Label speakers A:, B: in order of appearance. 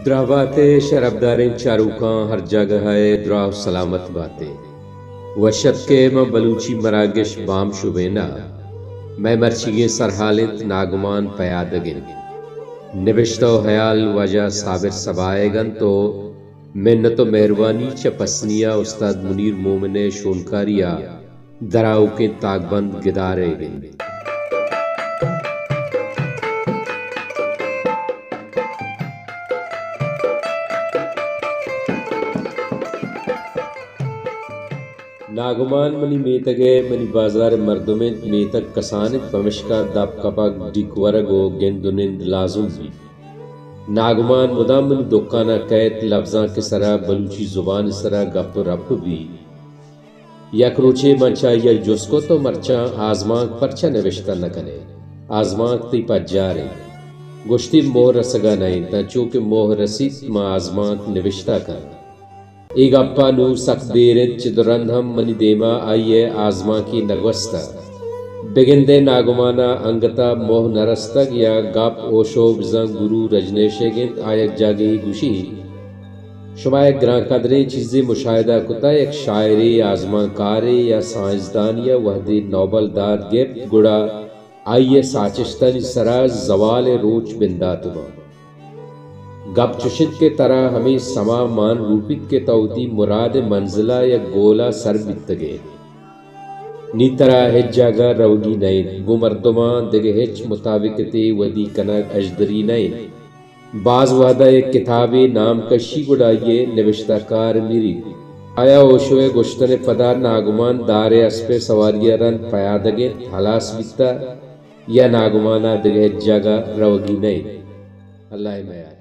A: دراواتیں شرابداریں چاروکاں ہر جگہ ہے دراو سلامت باتیں وشت کے میں بلوچی مراگش بام شبینا میں مرچگیں سرحالت ناگمان پیادگن نبشتو حیال وجہ صابر سبائے گن تو منت و مہربانی چپسنیا استاد منیر مومن شونکاریا دراو کے تاغبند گدارے گن ناگمان منی میتگے منی بازار مردمت میتگ کسانت پمشکا داب کپاک ڈیک ورگو گندنند لازم بھی ناگمان مدام منی دکانا قید لفظاں کے سرا بلوچی زبان سرا گپ رپ بھی یک روچے منچا یک جسکو تو مرچا آزمانک پرچا نوشتہ نکنے آزمانک تی پا جارے گشتی موہ رسگا نہیں تا چونکہ موہ رسید ما آزمانک نوشتہ کر ایک اپا نو سخت دیرت چدرند ہم منی دیما آئیے آزما کی نگوستا بگندے ناگمانا انگتا موہ نرستگ یا گاپ اوشو بزن گرو رجنیشے گند آیک جاگے گوشی شما ایک گران قدرے چیزیں مشاہدہ کتا ایک شاعری آزما کارے یا سائنسدان یا وحدی نوبل داد گپ گڑا آئیے ساچشتن سرا زوال روچ بنداتما گپ چشت کے طرح ہمیں سما مان روپت کے توتی مراد منزلہ یا گولا سر بتگے نی طرح ہج جاگا روگی نہیں گو مردمان دگے ہچ مطابقتی ودی کنک اجدری نہیں بعض وحدہ ایک کتابی نام کشی گڑائیے نوشتہ کار میری آیا اوشوے گشتن پدا ناگمان دارے اسپے سواریہ رن پیادگے حلاس بیتا یا ناگمانا دگے ہج جاگا روگی نہیں اللہ میارے